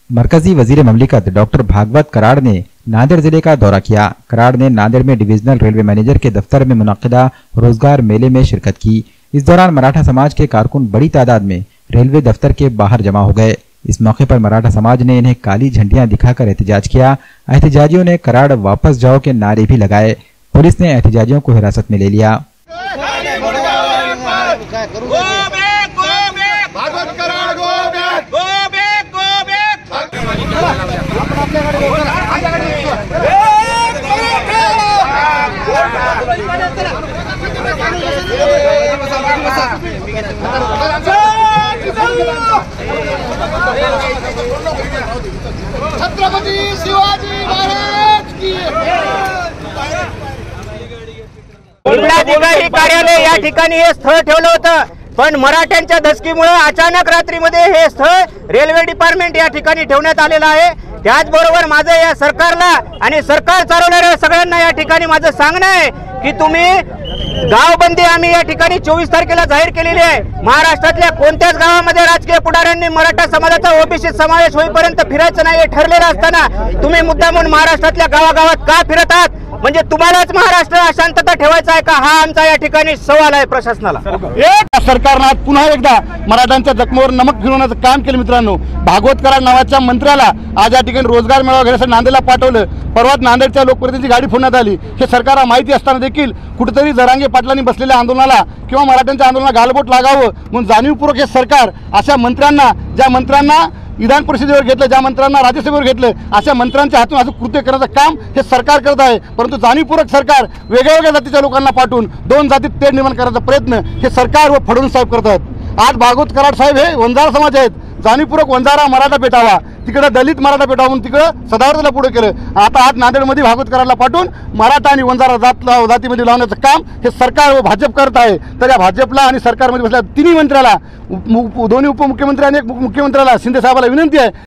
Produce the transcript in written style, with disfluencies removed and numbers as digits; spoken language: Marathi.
मरकजी वजीर ममलिकत डॉक्टर भागवत कराड़ ने नांदेड़ जिले का दौरा किया। कराड़ ने नांदेड़ में डिविजनल रेलवे मैनेजर के दफ्तर में मुनक्किदा रोजगार मेले में शिरकत की। इस दौरान मराठा समाज के कारकुन बड़ी तादाद में रेलवे दफ्तर के बाहर जमा हो गए। इस मौके पर मराठा समाज ने इन्हें काली झंडियां दिखाकर एहतजाज किया। एहतजाजियों ने कराड़ वापस जाओ के नारे भी लगाए। पुलिस ने एहतजाजियों को हिरासत में ले लिया। छत्रपती शिवाजी महाराज की जिल्हाधिकारी कार्यालय या ठिकाणी हे स्थळ ठेवलं होतं, पण मराठ्यांच्या धसकीमुळे अचानक रात्रीमध्ये हे स्थळ रेल्वे डिपार्टमेंट या ठिकाणी ठेवण्यात आलेलं आहे। त्याचबरोबर माझं या सरकारला आणि सरकार चालवणाऱ्या सगळ्यांना या ठिकाणी माझं सांगणं आहे की तुम्ही गावबंदी आम्ही या ठिकाणी 24 तारखेला जाहीर केलेली आहे। महाराष्ट्रातल्या कोणत्याच गावामध्ये राजकीय पुढाऱ्यांनी मराठा समाजाचा ओबीसी समावेश होईपर्यंत फिरायचं नाही हे ठरलेलं असताना तुम्ही मुद्दामून महाराष्ट्रातल्या गावागावात का फिरत आहात? म्हणजे तुम्हालाच महाराष्ट्र अशांतता ठेवायचा आहे का? हा आमचा या ठिकाणी सवाल आहे प्रशासनाला। सरकारनं आज पुन्हा एकदा मराठ्यांच्या जखमेवर नमक फिरवण्याचं काम केलं। मित्रांनो, भागवत कराड नावाच्या मंत्र्याला आज या ठिकाणी रोजगार मेळावा घेण्यासाठी नांदेडला पाठवलं। परवाच नांदेडच्या लोकप्रतिनिधीची गाडी फोडण्यात आली। हे सरकारला माहिती असताना देखील कुठेतरी जरांगे पाटलांनी बसलेल्या आंदोलनाला किंवा मराठ्यांच्या आंदोलनाला गालबोट लागावं म्हणून जाणीवपूर्वक हे सरकार अशा मंत्र्यांना, ज्या मंत्र्यांना विधान परिषदेवर घेतलं, ज्या मंत्र्यांना राज्यसभेवर घेतलं, अशा मंत्र्यांच्या हातून असं कृत्य करण्याचं काम हे सरकार करत आहे। परंतु जाणीवपूर्वक सरकार वेगवेगळ्या जातीच्या लोकांना पाठवून दोन जातीत तेढ निर्माण करण्याचा प्रयत्न हे सरकार व फडणवीस साहेब करत आहेत। आज भागवत कराड साहेब हे वंजारा समाज आहेत, जाणीवपूर्वक वंजारा मराठा पेटावा, तिकडे दलित मराठा पेटावा म्हणून तिकडं सदावर्तीला पुढे केलं। आता आज नांदेडमध्ये भागवत कराडला पाठवून मराठा आणि वंजारा जातीमध्ये लावण्याचं काम हे सरकार व भाजप करत आहे। तर या भाजपला आणि सरकारमध्ये बसल्या तिन्ही मंत्र्याला, दोन्ही उपमुख्यमंत्री आणि एक मुख्यमंत्र्याला, शिंदे साहेबाला विनंती आहे